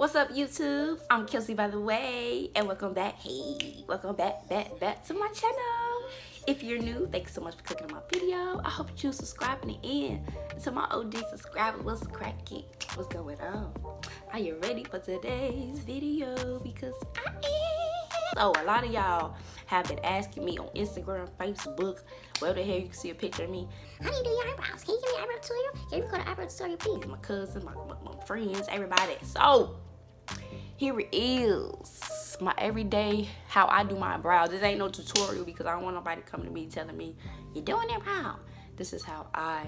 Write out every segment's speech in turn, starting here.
What's up, YouTube? I'm Kelsey, by the way, and welcome back. Hey, welcome back to my channel. If you're new, thanks so much for clicking on my video. I hope you subscribing in. To my OG subscribers, what's cracking? What's going on? Are you ready for today's video? Because I am. So a lot of y'all have been asking me on Instagram, Facebook, wherever the hell you can see a picture of me. How do you do your eyebrows? Can you give me an eyebrow tutorial? Can you record an eyebrow tutorial, please? My cousins, my friends, everybody. So here it is, my everyday how I do my brows. This ain't no tutorial because I don't want nobody coming to me telling me you're doing it wrong. This is how I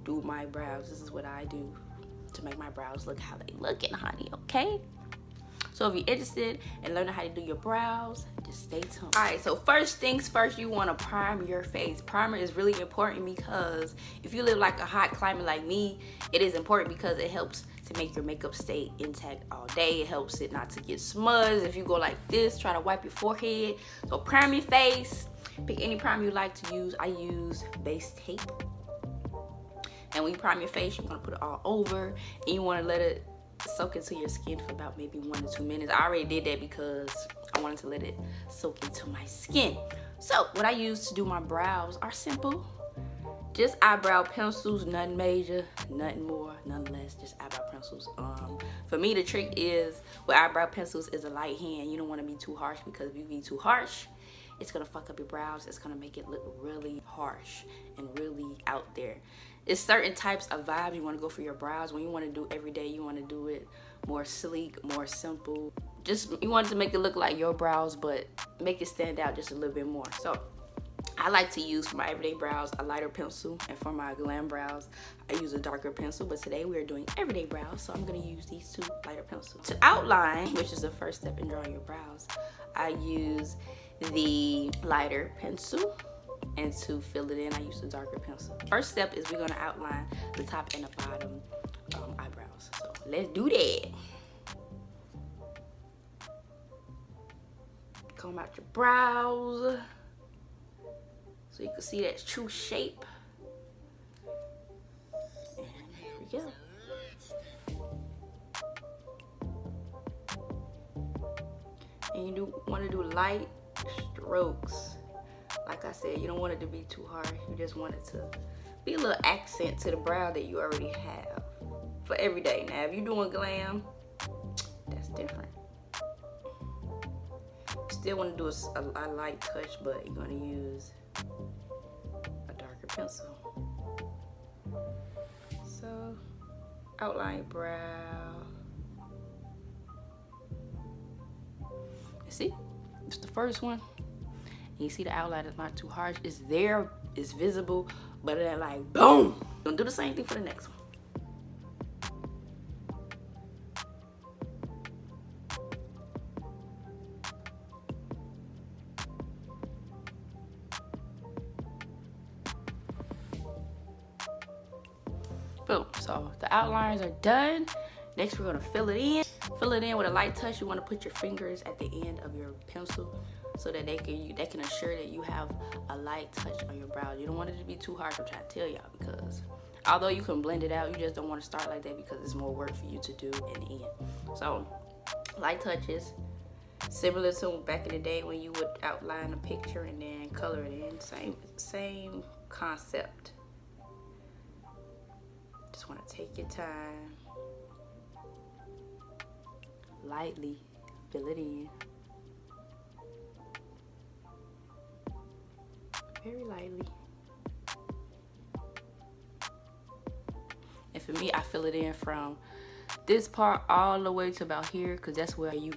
do my brows. This is what I do to make my brows look how they looking, honey. Okay. So if you're interested in learning how to do your brows, just stay tuned. All right, so first things first, you want to prime your face. Primer is really important because if you live like a hot climate like me, it is important because it helps to make your makeup stay intact all day. It helps it not to get smudged. If you go like this, try to wipe your forehead. So prime your face. Pick any primer you like to use. I use base tape. And when you prime your face, you want to put it all over, and you want to let it soak into your skin for about maybe 1 to 2 minutes. I already did that because I wanted to let it soak into my skin. So what I use to do my brows are simple. Just eyebrow pencils, nothing major, nothing more, nothing less, just eyebrow pencils. For me, the trick is with eyebrow pencils is a light hand. You don't want to be too harsh because if you be too harsh, it's gonna fuck up your brows. It's gonna make it look really harsh and really out there. It's certain types of vibes you want to go for your brows. When you want to do every day, you want to do it more sleek, more simple. Just you want to make it look like your brows, but make it stand out just a little bit more. So I like to use for my everyday brows a lighter pencil, and for my glam brows I use a darker pencil. But today we are doing everyday brows, so I'm going to use these 2 lighter pencils. To outline, which is the first step in drawing your brows, I use the lighter pencil, and to fill it in I use the darker pencil. First step is we're going to outline the top and the bottom eyebrows. So let's do that. Comb out your brows so you can see that true shape. And here we go. And you want to do light strokes. Like I said, you don't want it to be too harsh. You just want it to be a little accent to the brow that you already have for every day. Now, if you're doing glam, that's different. You still want to do a light touch, but you're going to use a darker pencil. So, outline your brow. You see? It's the first one. You see the outline is not too harsh. It's there, it's visible, but it ain't like boom. Gonna do the same thing for the next one. Boom. So the outlines are done. Next, we're gonna fill it in. Fill it in with a light touch. You want to put your fingers at the end of your pencil so that they can assure that you have a light touch on your brows. You don't want it to be too harsh. I'm trying to tell y'all, because although you can blend it out, you just don't want to start like that because it's more work for you to do in the end. So light touches, similar to back in the day when you would outline a picture and then color it in. Same concept. Just want to take your time. Lightly fill it in. Very lightly. And for me, I fill it in from this part all the way to about here, because that's where you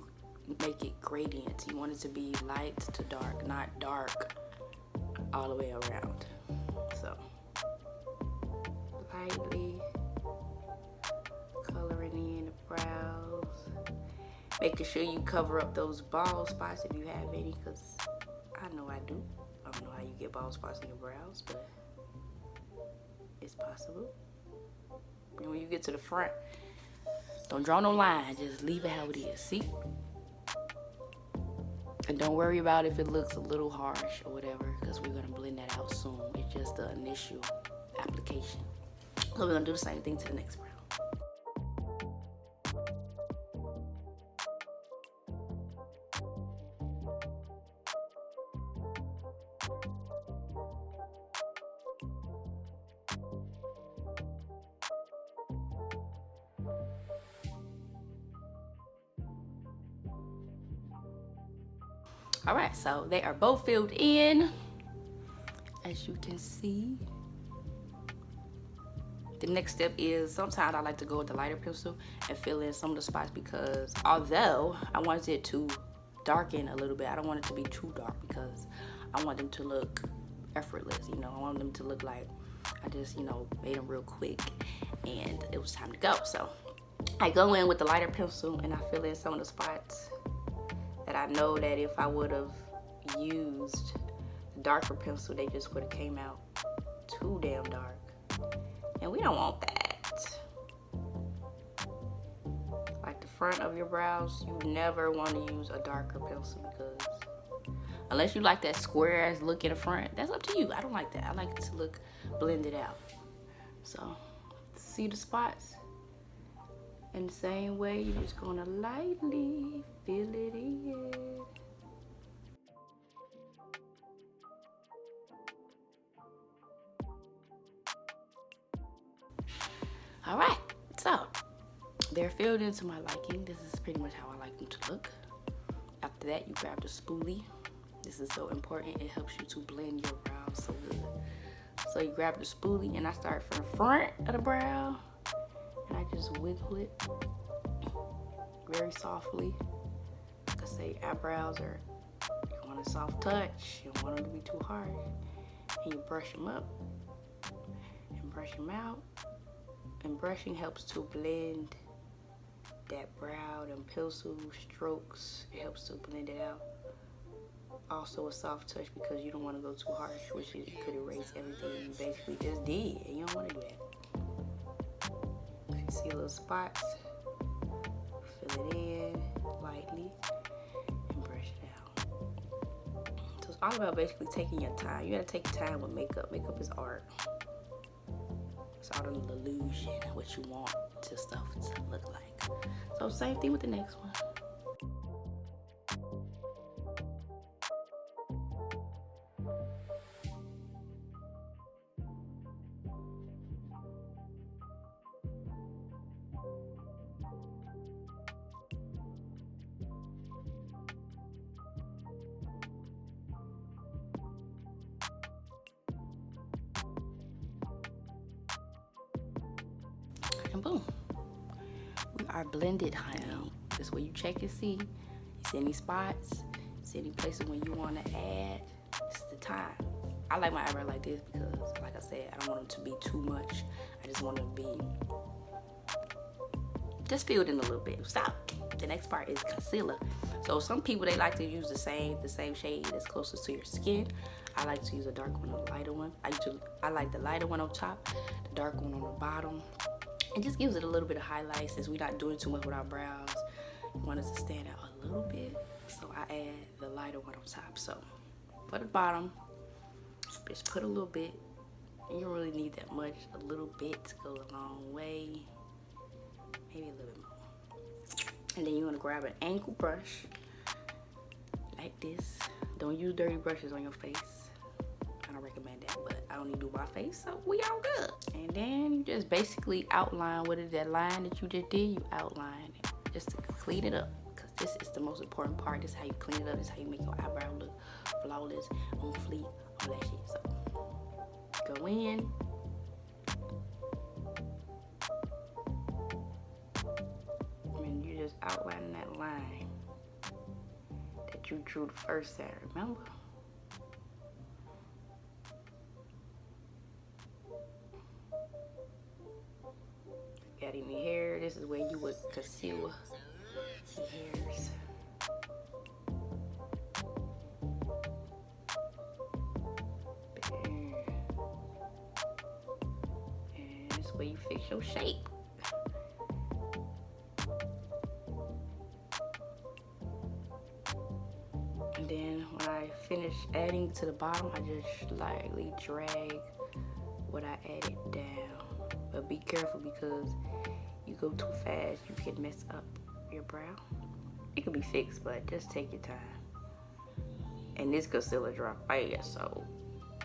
make it gradient. You want it to be light to dark, not dark all the way around. So lightly coloring in the brows, making sure you cover up those bald spots if you have any, because I know I do. I don't know how you get bald spots in your brows, but it's possible. And when you get to the front, don't draw no line, just leave it how it is. See? And don't worry about if it looks a little harsh or whatever, because we're gonna blend that out soon. It's just the initial application. So we're gonna do the same thing to the next brow. All right, so they are both filled in, as you can see. The next step is, sometimes I like to go with the lighter pencil and fill in some of the spots, because although I wanted it to darken a little bit, I don't want it to be too dark, because I want them to look effortless, you know. I want them to look like I just, you know, made them real quick and it was time to go. So I go in with the lighter pencil and I fill in some of the spots that I know that if I would have used the darker pencil, they just would have came out too damn dark. And we don't want that. Like the front of your brows, you never want to use a darker pencil, because unless you like that square ass look in the front, that's up to you. I don't like that. I like it to look blended out. So, see the spots? In the same way, you're just gonna lightly fill it in. All right, so they're filled into my liking. This is pretty much how I like them to look. After that, you grab the spoolie. This is so important. It helps you to blend your brows so good. So you grab the spoolie and I start from the front of the brow and I just wiggle it very softly. Like I say, eyebrows are, you want a soft touch. You don't want them to be too hard. And you brush them up and brush them out. And brushing helps to blend that brow, them pencil strokes. It helps to blend it out. Also a soft touch, because you don't want to go too harsh, which you could erase everything you basically just did, and you don't want to do that. If you see little spots, fill it in lightly and brush it out. So it's all about basically taking your time. You gotta take your time with makeup. Makeup is art. It's all an illusion, what you want to stuff to look like. So same thing with the next one. And boom, we are blended, honey. This way you check and see. You see any spots, see any places when you want to add. It's the time. I like my eyebrow like this because, like I said, I don't want them to be too much. I just want them to be just filled in a little bit. Stop. The next part is concealer. So some people, they like to use the same shade that's closest to your skin. I like to use a dark one and a lighter one. I like the lighter one on top, the dark one on the bottom. It just gives it a little bit of highlight, since we're not doing too much with our brows. We want it to stand out a little bit, so I add the lighter one on top. So for the bottom, just put a little bit. You don't really need that much. A little bit goes a long way. Maybe a little bit more. And then you want to grab an angle brush like this. Don't use dirty brushes on your face. I don't recommend that, but I don't need to do my face, so we all good. And then you just basically outline what is that line that you just did. You outline it just to clean it up, because this is the most important part. This is how you clean it up. This is how you make your eyebrow look flawless, on fleek, all that shit. So go in. And you just outline that line that you drew the first time, remember? Got any hair, this is where you would conceal the hairs. Bam. And this is where you fix your shape. And then when I finish adding to the bottom, I just lightly drag what I added down. But be careful, because you go too fast, you can mess up your brow. It can be fixed, but just take your time. And this concealer dry fast, so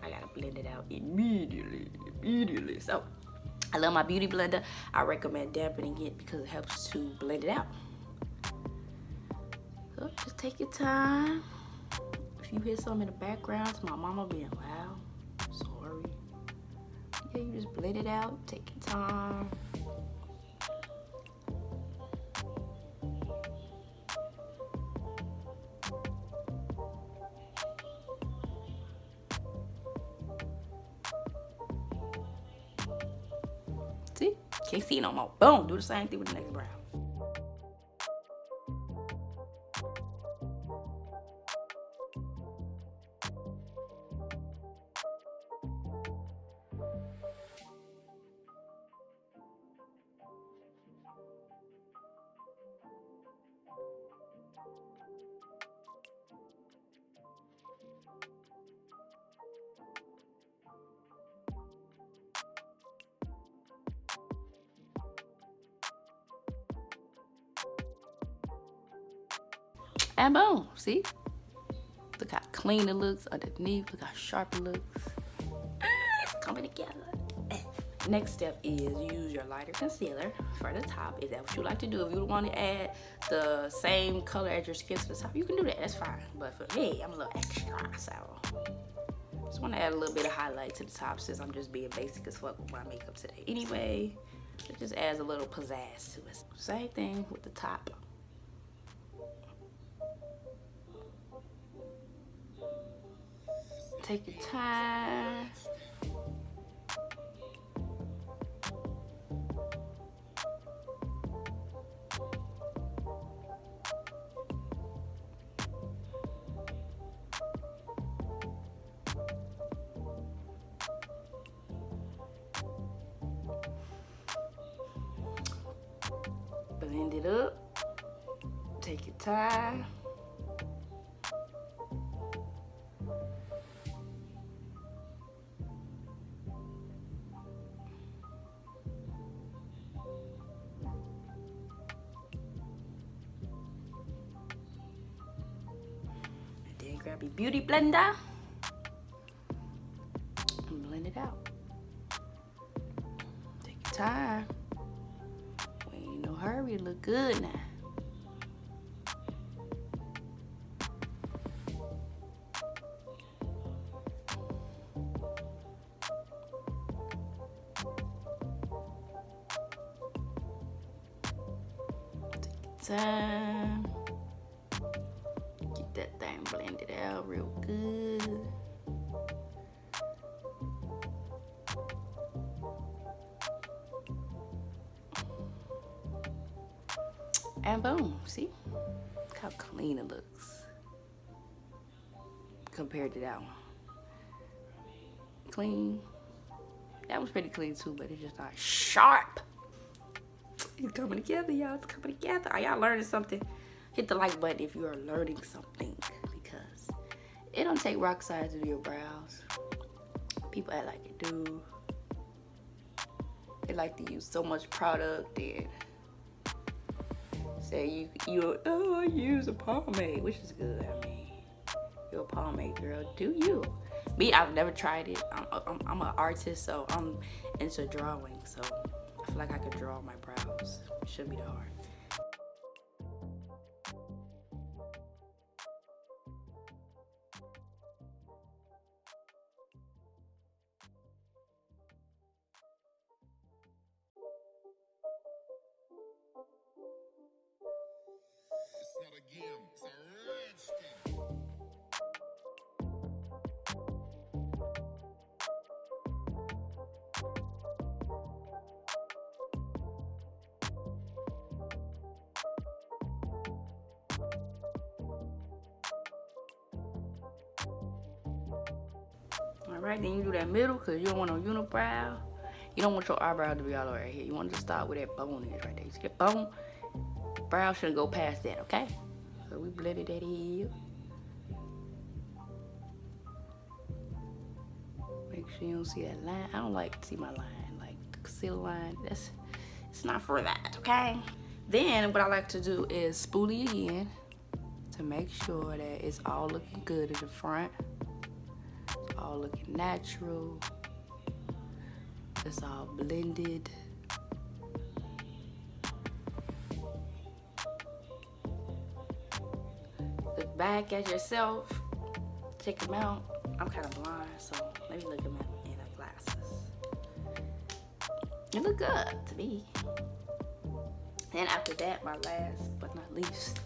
I gotta blend it out immediately. So I love my beauty blender. I recommend dampening it because it helps to blend it out. So just take your time you hear something in the background, it's my mama being loud. Sorry. Yeah, you just blend it out. Take your time. See? Can't see no more. Boom. Do the same thing with the next brow. And boom. See? Look how clean it looks underneath. Look how sharp it looks. It's coming together. Next step is use your lighter concealer for the top. Is that what you like to do? If you want to add the same color as your skin to the top, you can do that. That's fine. But for me, I'm a little extra, so just want to add a little bit of highlight to the top since I'm just being basic as fuck with my makeup today. Anyway, it just adds a little pizzazz to it. Same thing with the top. Take your time. Blend it up. Take your time. Grab your beauty blender and blend it out. Take your time. We ain't in no hurry. It look good now. Take your time. Get that thing blended out real good. And boom, see? Look how clean it looks compared to that one. Clean. That was pretty clean too, but it's just not sharp. It's coming together, y'all. It's coming together. Are y'all learning something? Hit the like button if you are learning something, because it don't take rock science to do your brows. People act like it do. They like to use so much product and say oh, I use a pomade, which is good. I mean, you're a pomade girl, do you? Me, I've never tried it. I'm an artist, so I'm into drawing, so I feel like I could draw my brows. It shouldn't be that hard. It's not a game, it's a rich thing. Alright, then you do that middle because you don't want no unibrow. You don't want your eyebrow to be all over here. You want to start where that bone is right there. You see that bone? Brow shouldn't go past that, okay? So we blended that in. Make sure you don't see that line. I don't like to see my line, like the concealer line. It's not for that, okay? Then what I like to do is spoolie again to make sure that it's all looking good in the front. It's all looking natural. It's all blended. Look back at yourself check them out. I'm kind of blind, so let me look them at in the glasses. It look good to me. And after that, my last but not least,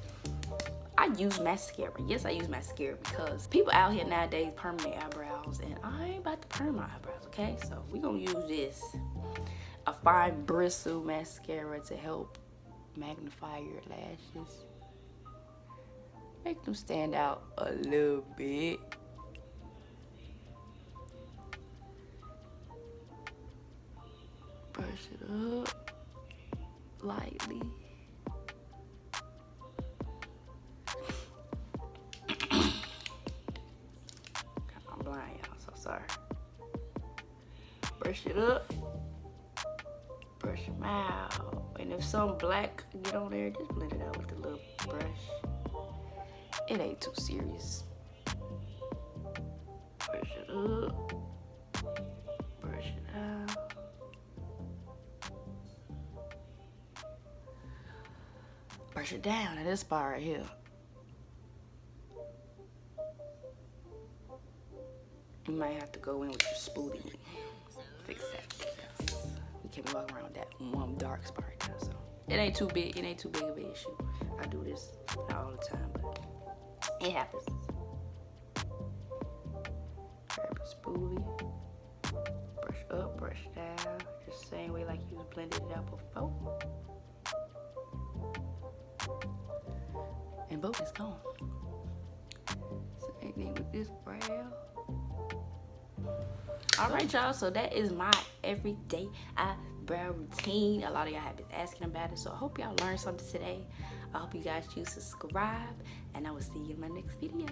I use mascara. Yes, I use mascara because people out here nowadays perm their eyebrows, and I ain't about to perm my eyebrows, okay? So we gonna use this, a fine bristle mascara to help magnify your lashes. Make them stand out a little bit. Brush it up lightly. I'm blind, y'all, so sorry. Brush it up. Brush them out. And if some black get on there, just blend it out with the little brush. It ain't too serious. Brush it up. Brush it out. Brush it down at this part right here. You might have to go in with your spoolie and fix that. We can't walk around with that one dark spot right now, so it ain't too big. It ain't too big of an issue. I do this not all the time, but it happens. Grab your spoolie, brush up, brush down, just the same way like you blended it out before. And both is gone. Same thing with this brow. All right, y'all, so that is my everyday eyebrow routine. A lot of y'all have been asking about it, so I hope y'all learned something today. I hope you guys choose to subscribe, and I will see you in my next video.